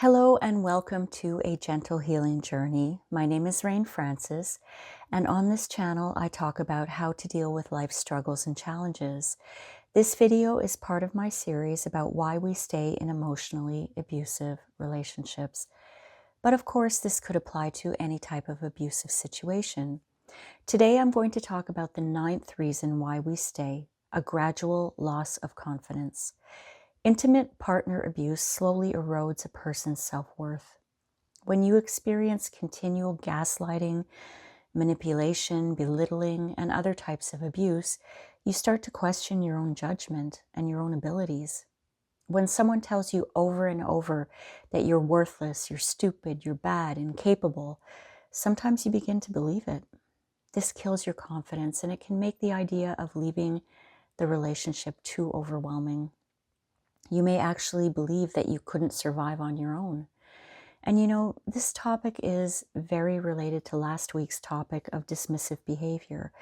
Hello and welcome to A Gentle Healing Journey. My name is Rain Francis, and on this channel I talk about how to deal with life's struggles and challenges. This video is part of my series about why we stay in emotionally abusive relationships. But of course, this could apply to any type of abusive situation. Today I'm going to talk about the 9th reason why we stay, a gradual loss of confidence. Intimate partner abuse slowly erodes a person's self-worth. When you experience continual gaslighting, manipulation, belittling, and other types of abuse, you start to question your own judgment and your own abilities. When someone tells you over and over that you're worthless, you're stupid, you're bad, incapable, sometimes you begin to believe it. This kills your confidence, and it can make the idea of leaving the relationship too overwhelming. You may actually believe that you couldn't survive on your own. And you know, this topic is very related to last week's topic of dismissive behavior.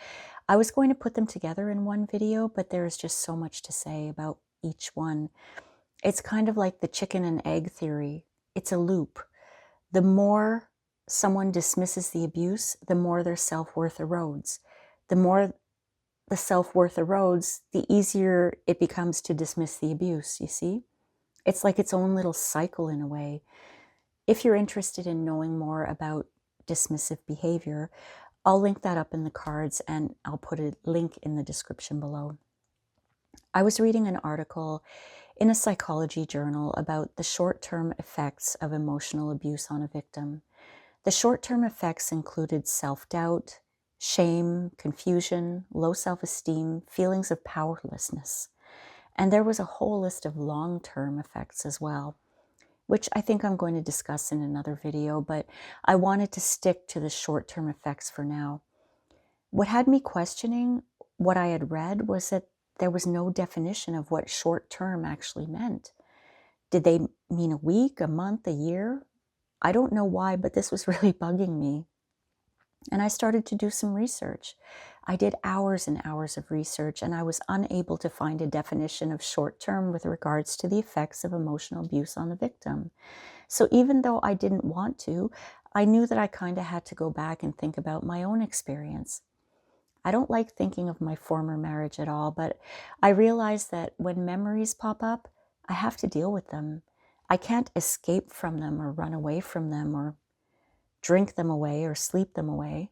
I was going to put them together in one video, but there is just so much to say about each one. It's kind of like the chicken and egg theory. It's a loop. The more someone dismisses the abuse, the more their self-worth erodes. The more the self-worth erodes, the easier it becomes to dismiss the abuse, you see? It's like its own little cycle in a way. If you're interested in knowing more about dismissive behavior, I'll link that up in the cards and I'll put a link in the description below. I was reading an article in a psychology journal about the short-term effects of emotional abuse on a victim. The short-term effects included self-doubt, shame, confusion, low self-esteem, feelings of powerlessness. And there was a whole list of long-term effects as well, which I think I'm going to discuss in another video, but I wanted to stick to the short-term effects for now. What had me questioning what I had read was that there was no definition of what short-term actually meant. Did they mean a week, a month, a year? I don't know why, but this was really bugging me. And I started to do some research. I did hours and hours of research, and I was unable to find a definition of short-term with regards to the effects of emotional abuse on the victim. So even though I didn't want to, I knew that I kind of had to go back and think about my own experience. I don't like thinking of my former marriage at all, but I realized that when memories pop up, I have to deal with them. I can't escape from them or run away from them or drink them away or sleep them away.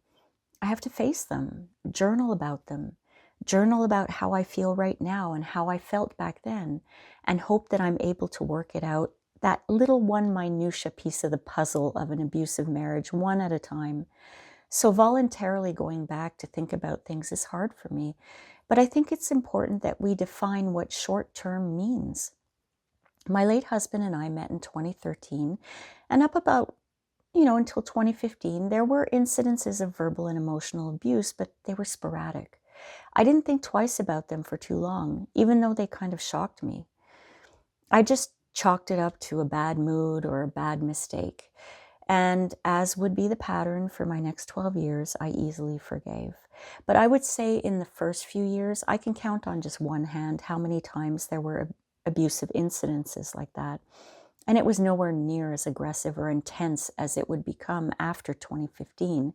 I have to face them, journal about them, journal about how I feel right now and how I felt back then, and hope that I'm able to work it out, that little one minutia piece of the puzzle of an abusive marriage, one at a time. So voluntarily going back to think about things is hard for me, but I think it's important that we define what short-term means. My late husband and I met in 2013, and up about until 2015, there were incidences of verbal and emotional abuse, but they were sporadic. I didn't think twice about them for too long, even though they kind of shocked me. I just chalked it up to a bad mood or a bad mistake. And as would be the pattern for my next 12 years, I easily forgave. But I would say in the first few years, I can count on just one hand how many times there were abusive incidences like that. And it was nowhere near as aggressive or intense as it would become after 2015.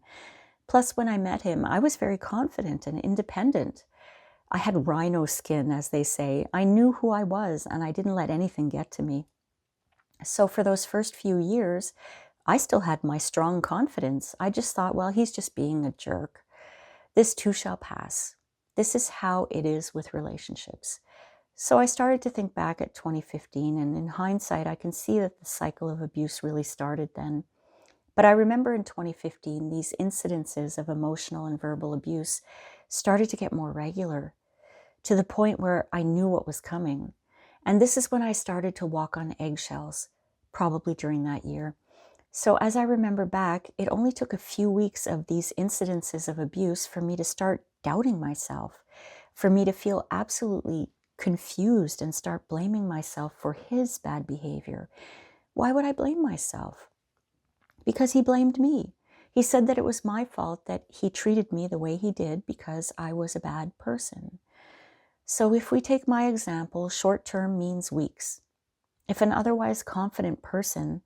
Plus, when I met him, I was very confident and independent. I had rhino skin, as they say. I knew who I was, and I didn't let anything get to me. So for those first few years, I still had my strong confidence. I just thought, well, he's just being a jerk. This too shall pass. This is how it is with relationships. So I started to think back at 2015, and in hindsight, I can see that the cycle of abuse really started then. But I remember in 2015, these incidences of emotional and verbal abuse started to get more regular, to the point where I knew what was coming. And this is when I started to walk on eggshells, probably during that year. So as I remember back, it only took a few weeks of these incidences of abuse for me to start doubting myself, for me to feel absolutely confused and start blaming myself for his bad behavior. Why would I blame myself? Because he blamed me. He said that it was my fault that he treated me the way he did because I was a bad person. So if we take my example, short term means weeks. If an otherwise confident person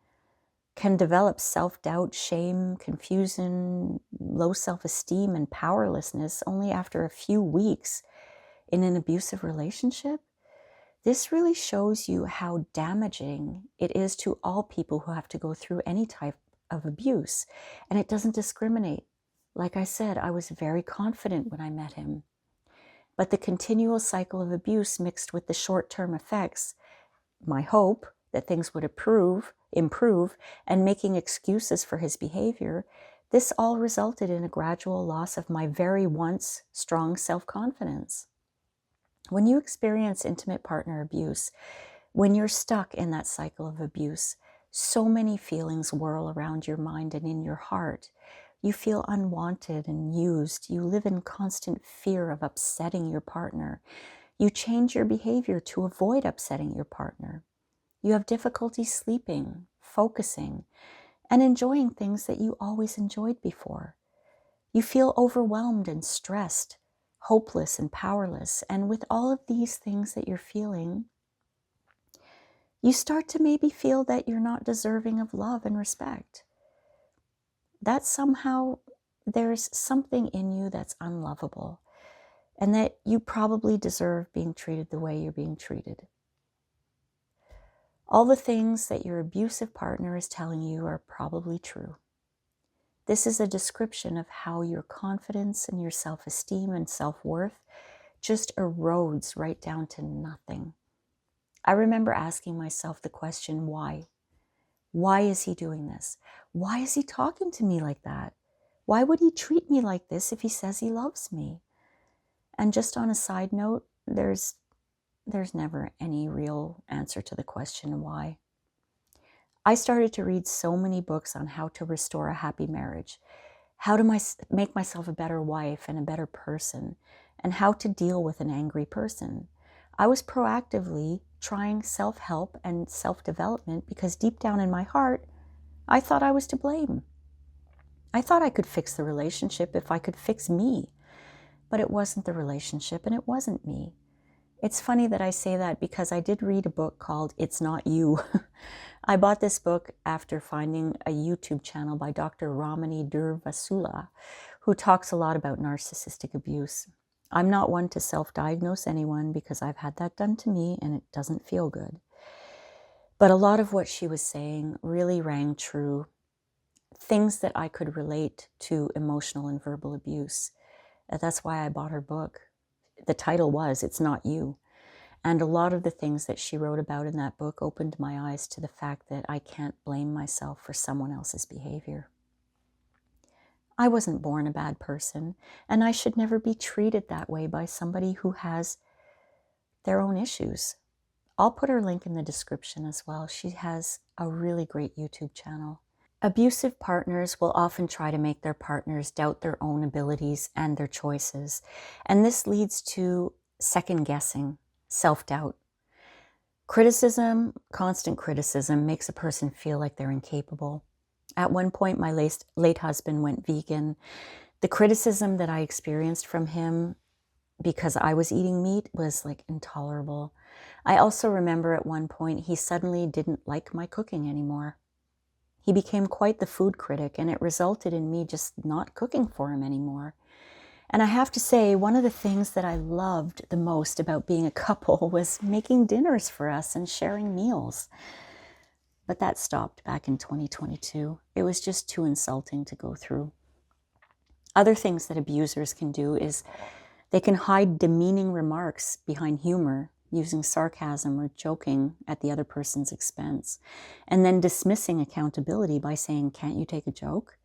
can develop self-doubt, shame, confusion, low self-esteem, and powerlessness only after a few weeks in an abusive relationship. This really shows you how damaging it is to all people who have to go through any type of abuse. And it doesn't discriminate. Like I said, I was very confident when I met him. But the continual cycle of abuse mixed with the short-term effects, my hope that things would improve, and making excuses for his behavior, this all resulted in a gradual loss of my very once strong self-confidence. When you experience intimate partner abuse, when you're stuck in that cycle of abuse, so many feelings whirl around your mind and in your heart. You feel unwanted and used. You live in constant fear of upsetting your partner. You change your behavior to avoid upsetting your partner. You have difficulty sleeping, focusing, and enjoying things that you always enjoyed before. You feel overwhelmed and stressed, hopeless and powerless. And with all of these things that you're feeling, you start to maybe feel that you're not deserving of love and respect. That somehow there's something in you that's unlovable, and that you probably deserve being treated the way you're being treated. All the things that your abusive partner is telling you are probably true. This is a description of how your confidence and your self-esteem and self-worth just erodes right down to nothing. I remember asking myself the question, why? Why is he doing this? Why is he talking to me like that? Why would he treat me like this if he says he loves me? And just on a side note, there's never any real answer to the question why. I started to read so many books on how to restore a happy marriage, how to make myself a better wife and a better person, and how to deal with an angry person. I was proactively trying self-help and self-development because deep down in my heart, I thought I was to blame. I thought I could fix the relationship if I could fix me, but it wasn't the relationship and it wasn't me. It's funny that I say that because I did read a book called It's Not You. I bought this book after finding a YouTube channel by Dr. Ramani who talks a lot about narcissistic abuse. I'm not one to self-diagnose anyone because I've had that done to me and it doesn't feel good. But a lot of what she was saying really rang true. Things that I could relate to emotional and verbal abuse. That's why I bought her book. The title was It's Not You. And a lot of the things that she wrote about in that book opened my eyes to the fact that I can't blame myself for someone else's behavior. I wasn't born a bad person, and I should never be treated that way by somebody who has their own issues. I'll put her link in the description as well. She has a really great YouTube channel. Abusive partners will often try to make their partners doubt their own abilities and their choices, and this leads to second-guessing, self-doubt. Criticism, constant criticism, makes a person feel like they're incapable. At one point, my late husband went vegan. The criticism that I experienced from him because I was eating meat was like intolerable. I also remember at one point he suddenly didn't like my cooking anymore. He became quite the food critic, and it resulted in me just not cooking for him anymore. And I have to say, one of the things that I loved the most about being a couple was making dinners for us and sharing meals. But that stopped back in 2022. It was just too insulting to go through. Other things that abusers can do is they can hide demeaning remarks behind humor, using sarcasm or joking at the other person's expense, and then dismissing accountability by saying, "Can't you take a joke?"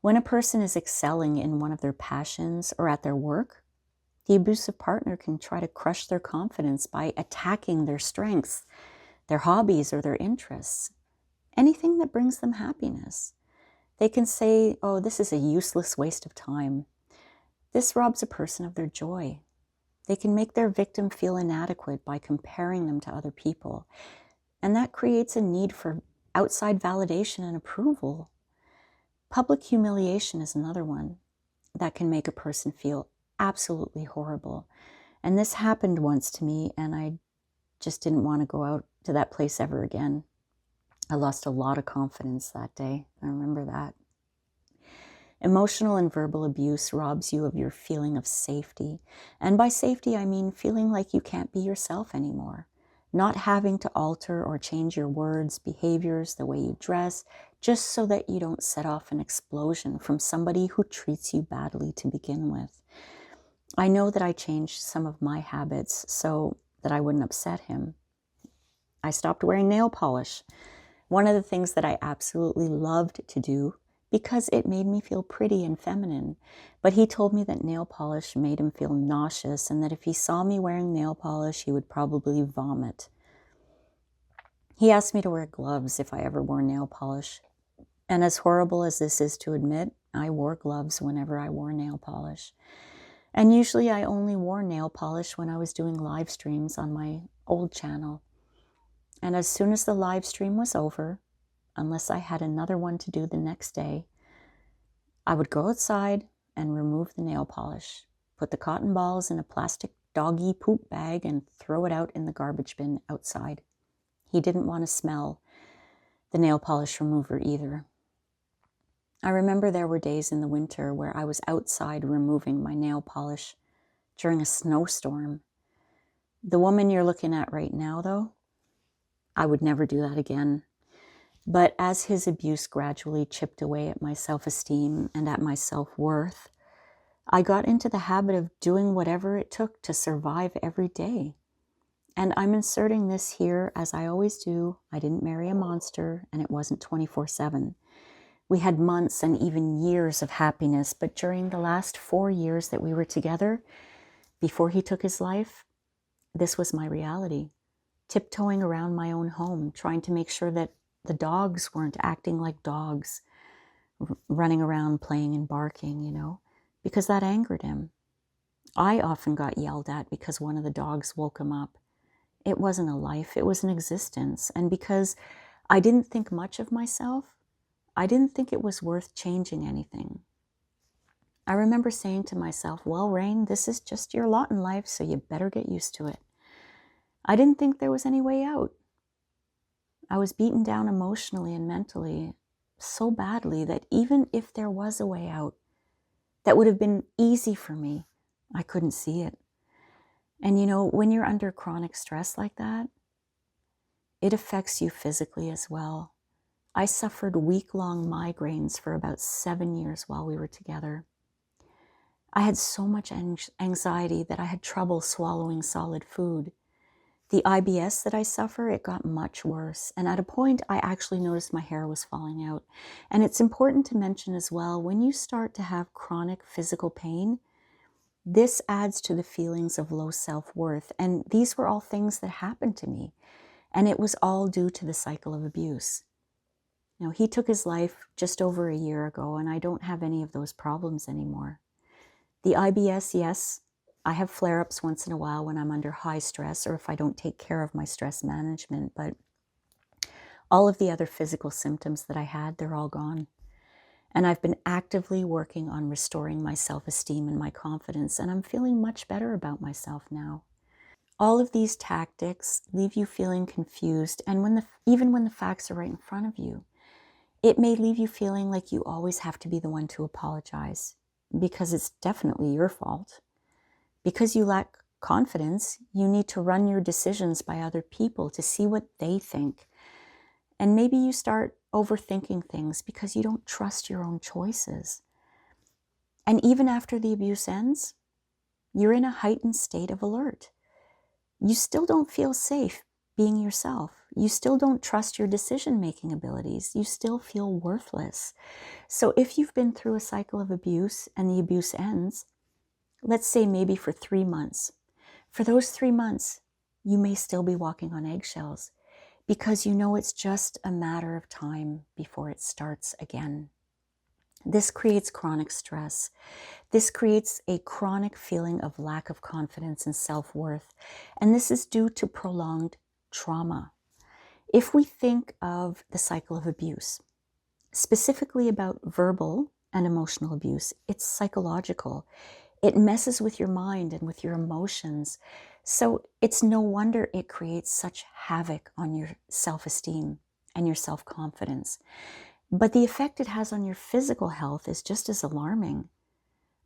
When a person is excelling in one of their passions or at their work, the abusive partner can try to crush their confidence by attacking their strengths, their hobbies, or their interests, anything that brings them happiness. They can say, "Oh, this is a useless waste of time." This robs a person of their joy. They can make their victim feel inadequate by comparing them to other people, and that creates a need for outside validation and approval. Public humiliation is another one that can make a person feel absolutely horrible. And this happened once to me, and I just didn't want to go out to that place ever again. I lost a lot of confidence that day. I remember that. Emotional and verbal abuse robs you of your feeling of safety. And by safety, I mean feeling like you can't be yourself anymore. Not having to alter or change your words, behaviors, the way you dress, just so that you don't set off an explosion from somebody who treats you badly to begin with. I know that I changed some of my habits so that I wouldn't upset him. I stopped wearing nail polish. One of the things that I absolutely loved to do because it made me feel pretty and feminine. But he told me that nail polish made him feel nauseous and that if he saw me wearing nail polish, he would probably vomit. He asked me to wear gloves if I ever wore nail polish. And as horrible as this is to admit, I wore gloves whenever I wore nail polish. And usually I only wore nail polish when I was doing live streams on my old channel. And as soon as the live stream was over, unless I had another one to do the next day, I would go outside and remove the nail polish, put the cotton balls in a plastic doggy poop bag and throw it out in the garbage bin outside. He didn't want to smell the nail polish remover either. I remember there were days in the winter where I was outside removing my nail polish during a snowstorm. The woman you're looking at right now, though, I would never do that again. But as his abuse gradually chipped away at my self-esteem and at my self-worth, I got into the habit of doing whatever it took to survive every day. And I'm inserting this here as I always do. I didn't marry a monster, and it wasn't 24/7. We had months and even years of happiness, but during the last 4 years that we were together, before he took his life, this was my reality. Tiptoeing around my own home, trying to make sure that the dogs weren't acting like dogs, running around playing and barking, because that angered him. I often got yelled at because one of the dogs woke him up. It wasn't a life, it was an existence. And because I didn't think much of myself, I didn't think it was worth changing anything. I remember saying to myself, well, Rain, this is just your lot in life, so you better get used to it. I didn't think there was any way out. I was beaten down emotionally and mentally so badly that even if there was a way out that would have been easy for me, I couldn't see it. And when you're under chronic stress like that, it affects you physically as well. I suffered week-long migraines for about 7 years while we were together. I had so much anxiety that I had trouble swallowing solid food. The IBS that I suffer, it got much worse. And at a point, I actually noticed my hair was falling out. And it's important to mention as well, when you start to have chronic physical pain, this adds to the feelings of low self-worth. And these were all things that happened to me. And it was all due to the cycle of abuse. He took his life just over a year ago, and I don't have any of those problems anymore. The IBS, yes, I have flare-ups once in a while when I'm under high stress or if I don't take care of my stress management, but all of the other physical symptoms that I had, they're all gone. And I've been actively working on restoring my self-esteem and my confidence, and I'm feeling much better about myself now. All of these tactics leave you feeling confused, and even when the facts are right in front of you, it may leave you feeling like you always have to be the one to apologize, because it's definitely your fault. Because you lack confidence, you need to run your decisions by other people to see what they think. And maybe you start overthinking things because you don't trust your own choices. And even after the abuse ends, you're in a heightened state of alert. You still don't feel safe being yourself. You still don't trust your decision-making abilities. You still feel worthless. So if you've been through a cycle of abuse and the abuse ends, let's say maybe for 3 months. For those 3 months, you may still be walking on eggshells because it's just a matter of time before it starts again. This creates chronic stress. This creates a chronic feeling of lack of confidence and self-worth, and this is due to prolonged trauma. If we think of the cycle of abuse, specifically about verbal and emotional abuse, it's psychological. It messes with your mind and with your emotions. So it's no wonder it creates such havoc on your self-esteem and your self-confidence. But the effect it has on your physical health is just as alarming.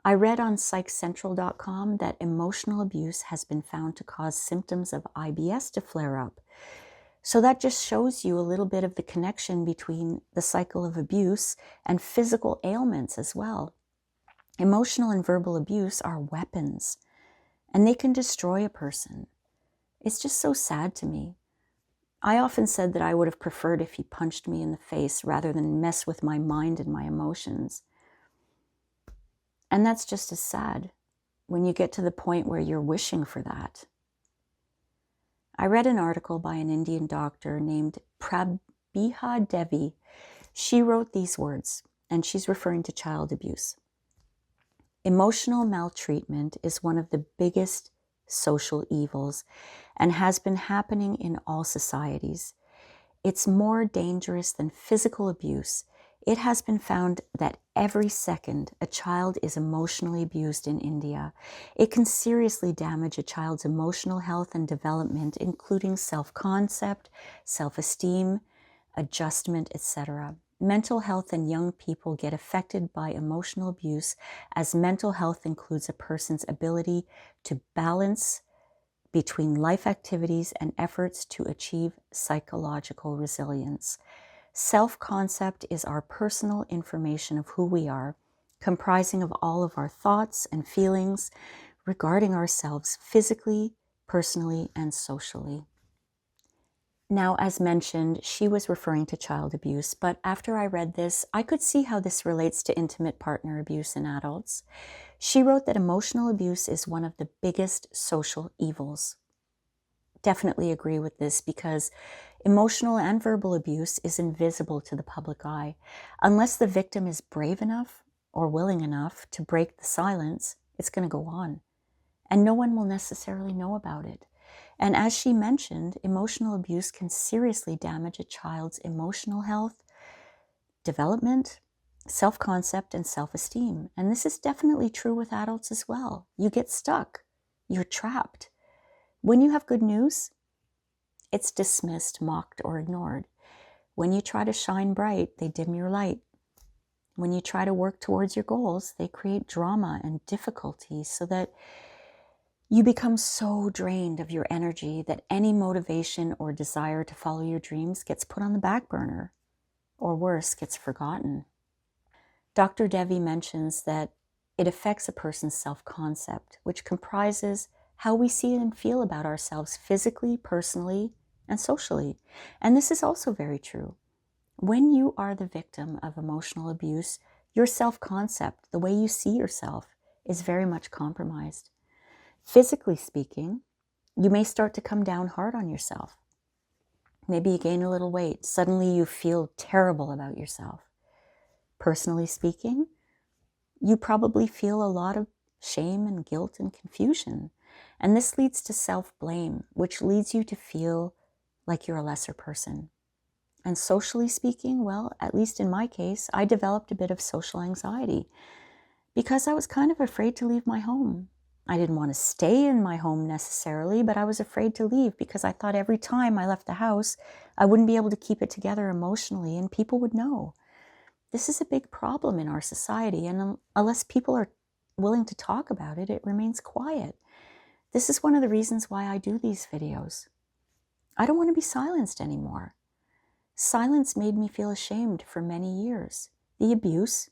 I read on psychcentral.com that emotional abuse has been found to cause symptoms of IBS to flare up. So that just shows you a little bit of the connection between the cycle of abuse and physical ailments as well. Emotional and verbal abuse are weapons, and they can destroy a person. It's just so sad to me. I often said that I would have preferred if he punched me in the face rather than mess with my mind and my emotions. And that's just as sad when you get to the point where you're wishing for that. I read an article by an Indian doctor named Pratibha Devi. She wrote these words, and she's referring to child abuse. Emotional maltreatment is one of the biggest social evils and has been happening in all societies. It's more dangerous than physical abuse. It has been found that every second a child is emotionally abused in India. It can seriously damage a child's emotional health and development, including self-concept, self-esteem, adjustment, etc. Mental health in young people get affected by emotional abuse, as mental health includes a person's ability to balance between life activities and efforts to achieve psychological resilience. Self-concept is our personal information of who we are, comprising of all of our thoughts and feelings regarding ourselves physically, personally, and socially. Now, as mentioned, she was referring to child abuse, but after I read this, I could see how this relates to intimate partner abuse in adults. She wrote that emotional abuse is one of the biggest social evils. Definitely agree with this, because emotional and verbal abuse is invisible to the public eye. Unless the victim is brave enough or willing enough to break the silence, it's going to go on, and no one will necessarily know about it. And as she mentioned, emotional abuse can seriously damage a child's emotional health, development, self-concept, and self-esteem. And this is definitely true with adults as well. You get stuck. You're trapped. When you have good news, it's dismissed, mocked, or ignored. When you try to shine bright, they dim your light. When you try to work towards your goals, they create drama and difficulty so that you become so drained of your energy that any motivation or desire to follow your dreams gets put on the back burner, or worse, gets forgotten. Dr. Devi mentions that it affects a person's self-concept, which comprises how we see and feel about ourselves physically, personally, and socially. And this is also very true. When you are the victim of emotional abuse, your self-concept, the way you see yourself, is very much compromised. Physically speaking, you may start to come down hard on yourself. Maybe you gain a little weight. Suddenly you feel terrible about yourself. Personally speaking, you probably feel a lot of shame and guilt and confusion. And this leads to self-blame, which leads you to feel like you're a lesser person. And socially speaking, well, at least in my case, I developed a bit of social anxiety because I was kind of afraid to leave my home. I didn't want to stay in my home necessarily, but I was afraid to leave because I thought every time I left the house, I wouldn't be able to keep it together emotionally and people would know. This is a big problem in our society, and unless people are willing to talk about it, it remains quiet. This is one of the reasons why I do these videos. I don't want to be silenced anymore. Silence made me feel ashamed for many years. The abuse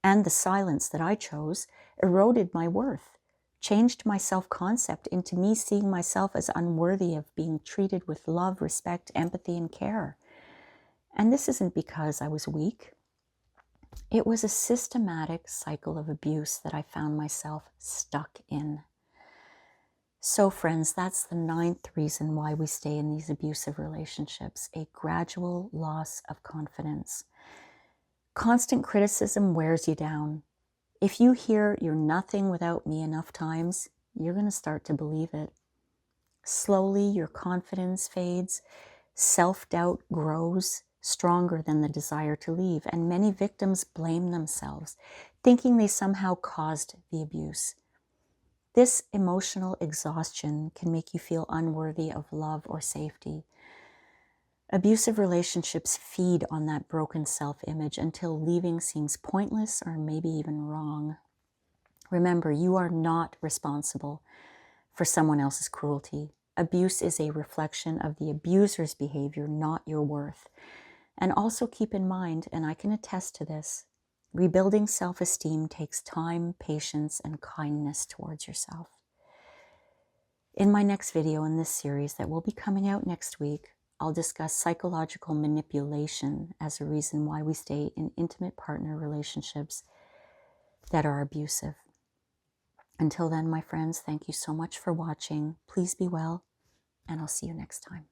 and the silence that I chose eroded my worth, changed my self-concept into me seeing myself as unworthy of being treated with love, respect, empathy, and care. And this isn't because I was weak. It was a systematic cycle of abuse that I found myself stuck in. So friends, that's the 9th reason why we stay in these abusive relationships: a gradual loss of confidence. Constant criticism wears you down. If you hear "you're nothing without me" enough times, you're going to start to believe it. Slowly, your confidence fades, self-doubt grows stronger than the desire to leave, and many victims blame themselves, thinking they somehow caused the abuse. This emotional exhaustion can make you feel unworthy of love or safety. Abusive relationships feed on that broken self-image until leaving seems pointless or maybe even wrong. Remember, you are not responsible for someone else's cruelty. Abuse is a reflection of the abuser's behavior, not your worth. And also keep in mind, and I can attest to this, rebuilding self-esteem takes time, patience, and kindness towards yourself. In my next video in this series that will be coming out next week, I'll discuss psychological manipulation as a reason why we stay in intimate partner relationships that are abusive. Until then, my friends, thank you so much for watching. Please be well, and I'll see you next time.